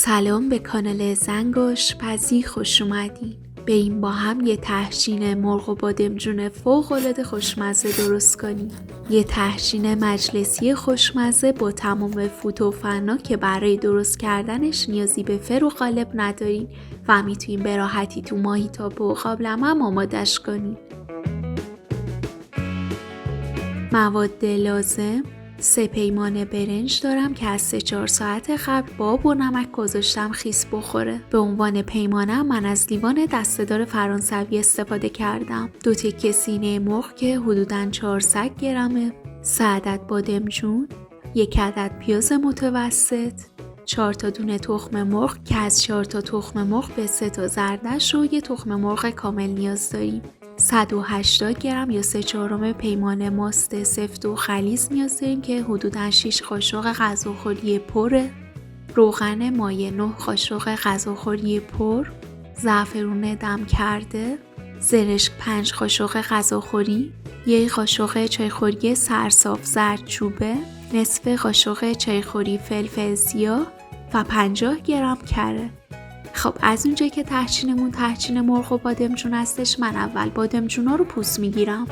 سلام به کانال زنگ آشپزی خوش اومدین. بریم با هم یه تهشین مرغ و بادمجون فوق‌العاده خوشمزه درست کنیم. یه تهشین مجلسی خوشمزه با تمام فوت و فنا که برای درست کردنش نیازی به فر و قالب ندارین و میتونین به راحتی تو ماهیتابه و قابلمه هم آمادش کنین. مواد لازم: 3 پیمانه برنج دارم که از 3-4 ساعت قبل با آب و نمک گذاشتم خیس بخوره. به عنوان پیمانه من از لیوان دسته‌دار فرانسوی استفاده کردم. 2 تکه سینه مرغ که حدوداً 400 گرمه، 3 عدد بادمجون، 1 عدد پیاز متوسط، 4 تا دونه تخم مرغ که از 4 تا تخم مرغ به 3 تا زردش و 1 تخم مرغ کامل نیاز داریم. 180 گرم یا 3/4 پیمانه ماست سفت و خلیس نیاز داریم که حدوداً 6 قاشق غذاخوری پره، روغن مایع 9 قاشق غذاخوری پر، زعفرون دم کرده، زرشک 5 قاشق غذاخوری، 1 قاشق چایخوری سرصاف زردچوبه، نصف قاشق چایخوری فلفل سیاه و 50 گرم کره. خب از اونجایی که تهچین مرغ و بادمجون هستش، من اول بادمجونا رو پوست میگیرم.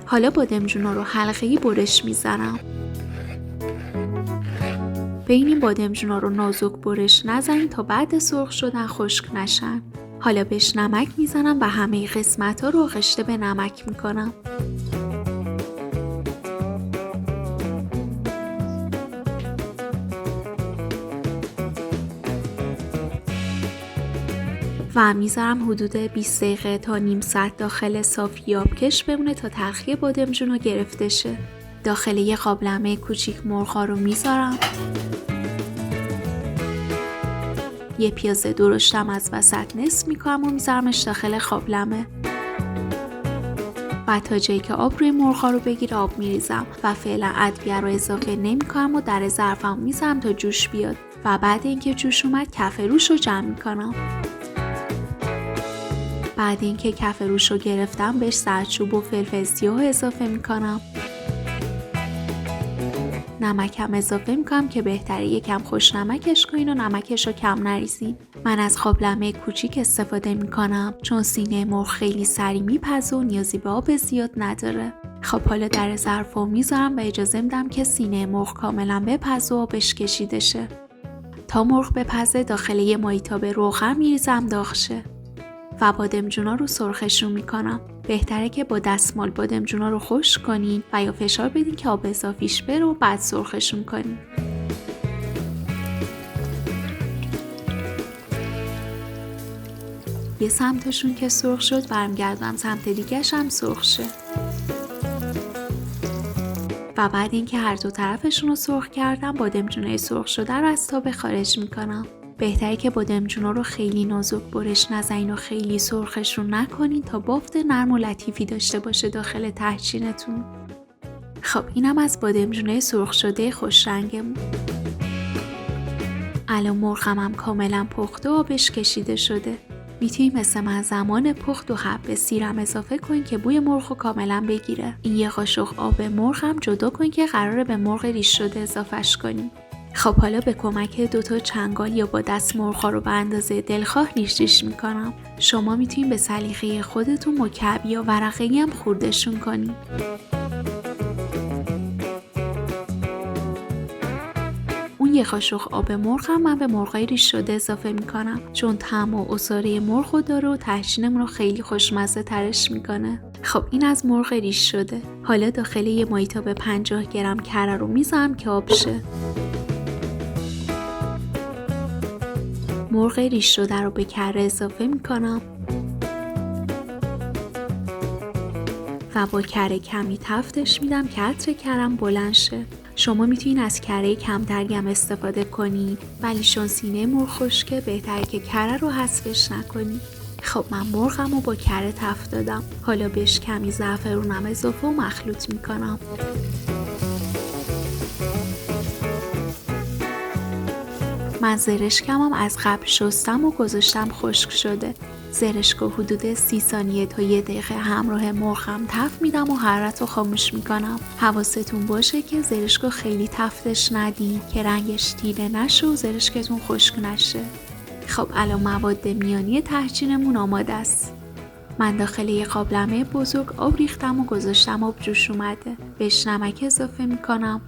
حالا بادمجونا رو حلقه‌ای برش میزنم. بین این بادمجونا رو نازک برش نزنید تا بعد سرخ شدن خشک نشن. حالا بهش نمک میزنم و همه قسمت‌ها رو آغشته به نمک میکنم. و میذارم حدود 20 دقیقه تا نیم ساعت داخل صافی آبکش بمونه تا تلخی بادمجون رو گرفته شه. داخل یه قابلمه کوچیک مرغا رو میذارم. یه پیاز درشتم از وسط نصف میکنم و میذارمش داخل قابلمه. و تا جایی که آب روی مرغا رو بگیره آب میریزم و فعلا ادویه رو اضافه نمیکنم و در ظرفم میذارم تا جوش بیاد و بعد اینکه جوش اومد کف روش رو جمع میکنم. بعد اینکه کف روش رو گرفتم بهش زردچوب و فلفل سیاه اضافه میکنم. نمکم اضافه میکنم که بهتره یکم خوش نمکش کنین و نمکش رو کم نریزین. من از قابلمه کوچیک استفاده میکنم چون سینه مرغ خیلی سریع میپزه و نیازی به آب زیاد نداره. خب حالا در ظرفو میذارم و اجازه میدم که سینه مرغ کاملا بپزه و آبش کشیده شه. تا مرغ بپزه داخل یه ماهیتابه روغن میریزم داغ شه. و بادمجونا رو سرخشون میکنم. بهتره که با دستمال بادمجونا رو خشک کنین و یا فشار بدین که آب اضافیش بره و بعد سرخشون کنین. یه سمتشون که سرخ شد برمیگردم سمت دیگه‌ش هم سرخ شه. و بعد اینکه هر دو طرفشون رو سرخ کردم بادمجونای سرخ شده رو از تابه خارج میکنم. بهتره که بادمجونا رو خیلی نازک برش نزنین و خیلی سرخشون نکنین تا بافت نرم و لطیفی داشته باشه داخل تهچینتون. خب اینم از بادمجونای سرخ شده خوش رنگمون. الان مرغم هم کاملا پخته و آبش کشیده شده. میتونید مثل من زمان پخت و حب سیرم اضافه کنین که بوی مرغ رو کاملا بگیره. این 1 قاشق آب مرغ هم جدا کنین که قراره به مرغ ریش شده اضافهش کنین. خب حالا به کمک 2 تا چنگال یا با دست مرغا رو به اندازه دلخواه ریش میکنم. شما میتونین به سلیقه خودتون مکعب یا ورقه‌ای هم خوردشون کنین. اون 1 قاشق آب مرغ هم من به مرغای ریش شده اضافه میکنم چون طعم و عصاره مرغ رو داره و تهشینمون رو خیلی خوشمزه ترش میکنه. خب این از مرغ ریش شده. حالا داخل یه ماهیتابه 50 گرم کره رو میذارم که آب شه. مرغ ریش شده رو به کره اضافه میکنم و با کره کمی تفتش میدم که عطر کرم بلند شه. شما میتونین از کره کمتری هم استفاده کنی ولی چون سینه مرغ خشکه بهتره که کره رو حذفش نکنی. خب من مرغم رو با کره تفت دادم. حالا بهش کمی زعفرونم اضافه و مخلوط میکنم. من زرشکم هم از قبل شستم و گذاشتم خشک شده. زرشک رو حدود 30 ثانیه تا 1 دقیقه همراه مرغم تفت میدم و حرارت رو خاموش میکنم. حواستون باشه که زرشک رو خیلی تفتش ندین که رنگش تیره نشه و زرشکتون خشک نشه. خب الان مواد میانی تحچینمون آماده است. من داخل یه قابلمه بزرگ آب ریختم و گذاشتم آب جوش اومده. بهش نمک اضافه میکنم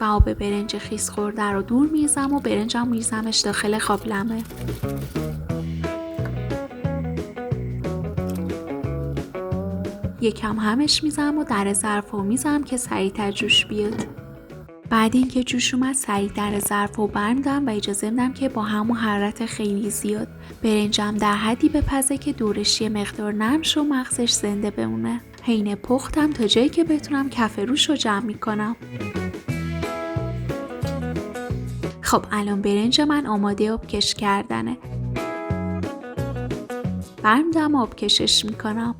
و آب برنج خیس خورده رو دور میزم و برنجم میزمش داخل قابلمه. یکم همش میزم و در ظرفو میزم که سریعتر جوش بیاد. بعد اینکه جوش اومد سریع در ظرفو برمی‌دارم و اجازه میدم که با همون حرارت خیلی زیاد برنجم در حدی بپزه که دورش یه مقدار نرم شه و مغزش زنده بمونه. حین پختم تا جایی که بتونم کف روش رو جمع میکنم. خب الان برنج من آماده آبکش کردنه. برمی‌دارم آبکشش میکنم.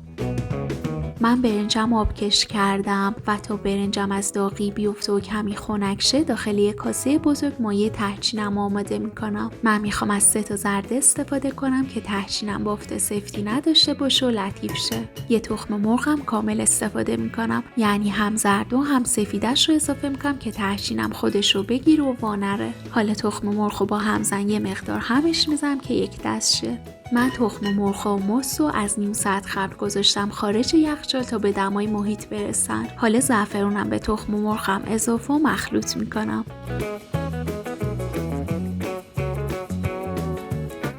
من برنجم آبکش کردم و تا برنجم از داغی بیفته و کمی خنک شه داخل یک کاسه بزرگ مایه تحچینم آماده میکنم. من میخوام از 3 تا زرده استفاده کنم که تحچینم بافت سفتی نداشته باشه و لطیف شه. یه تخم مرغم کامل استفاده میکنم، یعنی هم زرد و هم سفیدش رو اضافه میکنم که تحچینم خودش رو بگیره و وانره. حالا تخم مرغ رو با همزن یه مقدار همش میزنم که یک دست شه. من تخم مرغ و ماست رو از نیم ساعت قبل گذاشتم خارج یخچال تا به دمای محیط برسن. حالا زعفرونم به تخم مرغم اضافه و مخلوط میکنم.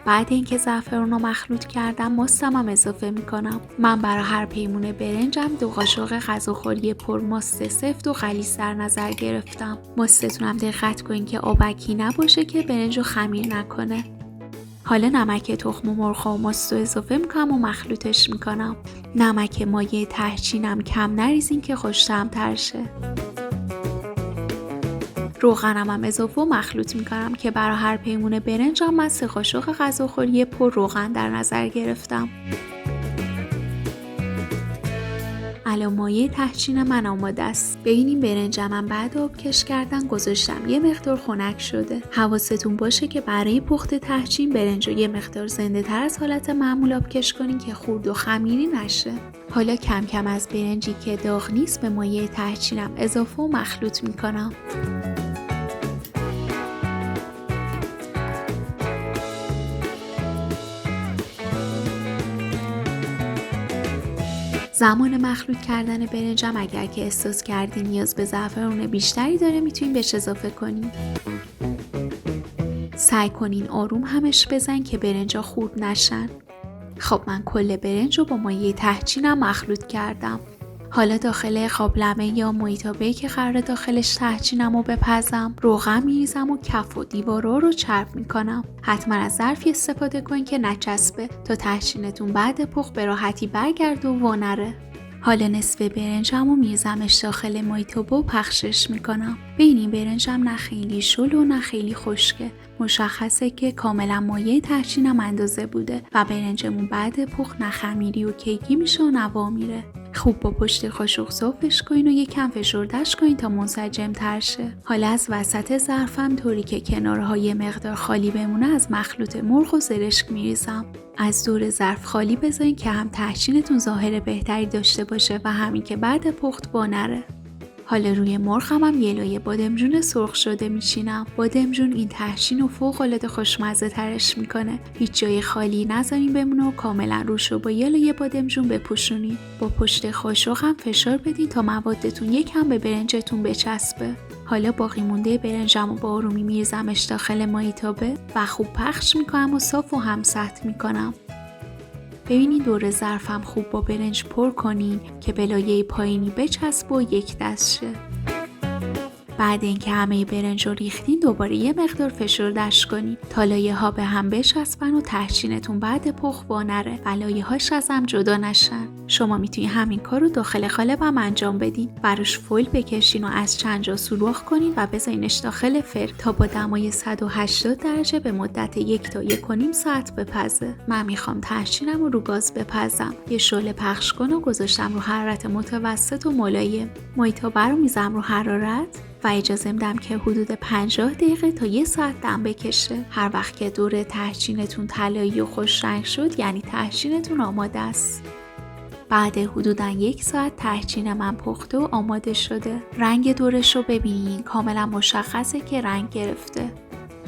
بعد اینکه زعفرون رو مخلوط کردم ماستم هم اضافه میکنم. من برای هر پیمونه برنجم 2 قاشق غذاخوری پر ماست سفت و غلیظ در نظر گرفتم. ماستتون هم دقت کنین که آبکی نباشه که برنج رو خمیر نکنه. حالا نمک تخم مرغ و ماست رو اضافه میکنم و مخلوطش میکنم. نمک مایه تحچینم کم نریزین که خوش‌طعم‌تر شه. روغنم هم اضافه و مخلوط میکنم که برای هر پیمونه برنجم من 3 قاشق غذاخوری پر روغن در نظر گرفتم. الان مایه تحچین من آماده است. ببینیم برنجم من بعد آبکش کردن گذاشتم یه مقدار خنک شده. حواستون باشه که برای پخت تحچین برنج رو یه مقدار زنده تر از حالت معمول آبکش کنین که خورد و خمیری نشه. حالا کم کم از برنجی که داغ نیست به مایه تحچینم اضافه و مخلوط میکنم. زمان مخلوط کردن برنجم اگر که احساس کردین نیاز به زعفرون بیشتری داره میتونین بهش اضافه کنین. سعی کنین آروم همش بزن که برنجا خورد نشن. خب من کل برنج رو با مایه تحچینم مخلوط کردم. حالا داخل قابلمه یا محیطابه‌ای که قراره داخلش تحچینم رو بپزم روغن میریزم و کف و دیوارا رو چرب میکنم. حتما از ظرفی استفاده کنین که نچسبه تا تحچینتون بعد پخت به راحتی برگرده و وانره. حالا نصف برنجم رو میریزمش داخل محیطابه و پخشش میکنم. ببین این برنجم نه خیلی شل و نه خیلی خشکه. مشخصه که کاملا مایه تحچینم اندازه بوده و برنجمون بعد پخت نه خمیری و کیکی میشه و نوا میره. خوب با پشت قاشق صافش کنین و یکم فشردش کنین تا منسجم تر شه. حالا از وسط ظرفم طوری که کنارهای مقدار خالی بمونه از مخلوط مرغ و زرشک میریزم. از دور ظرف خالی بذارین که هم تحچینتون ظاهر بهتری داشته باشه و همین که بعد پخت وانره. حالا روی مرغم هم یه لایه بادمجون سرخ شده میچینم. بادمجون این تحچین رو فوق‌العاده خوشمزه ترش میکنه. هیچ جای خالی نذارین بمونه و کاملا روش رو با یه لایه بادمجون بپوشونین. با پشت قاشق هم فشار بدین تا موادتون یکم به برنجتون بچسبه. حالا باقی مونده برنجم رو با آرومی میریزمش داخل محیطابه و خوب پخش میکنم و صاف و هم سطح میکنم. ببینین دور ظرفم خوب با برنج پر کنین که به لایه پایینی بچسبه و یک دست شه. بعد اینکه همه برنج رو ریختین دوباره یه مقدار فشردش کنین تا لایه ها به هم بچسبن و تحچینتون بعد پخت وانره و لایه هاش از هم جدا نشن. شما میتونین همین کار رو داخل قالبم انجام بدین. براش فویل بکشین و از چند جا سوراخ کنین و بذارینش داخل فرن تا با دمای 180 درجه به مدت 1 تا 1.5 ساعت بپزه. من میخوام تحچینم رو گاز بپزم. یه شعله پخش کن و گذاشتم رو حرارت متوسط و ملایم. محیطابه رو میذارم رو حرارت و اجازه میدم که حدود 50 دقیقه تا 1 ساعت دم بکشه. هر وقت که دور تهچینتون طلایی و خوش رنگ شد یعنی تهچینتون آماده است. بعد حدوداً 1 ساعت تهچین من پخته و آماده شده. رنگ دورش رو ببینین، کاملا مشخصه که رنگ گرفته.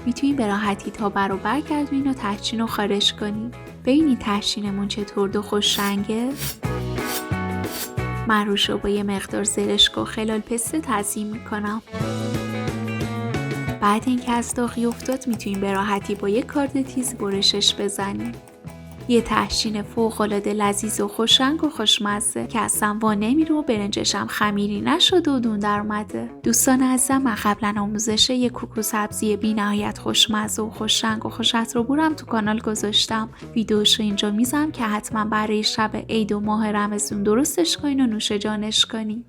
میتونین به راحتی تا بر و برگردونین و تهچین رو خارج کنین. ببینین تهچینمون چطور خوش رنگه؟ من روش رو با یه مقدار زرشک و خلال پسته تزیین میکنم. بعد اینکه از داغی افتاد میتونین به راحتی با یه کارد تیز برشش بزنین. یه تهچین فوق‌العاده لذیذ و خوشرنگ و خوشمزه که اصلا وا نمیره و برنجش هم خمیری نشده و دون در اومده. دوستان عزیزم، من قبلا آموزش یه کوکو سبزی بی‌نهایت خوشمزه و خوشرنگ و خوش عطر و بورم تو کانال گذاشتم. ویدیوش رو اینجا میذارم که حتما برای شب عید و ماه رمضان درستش کنین و نوش جانش کنین.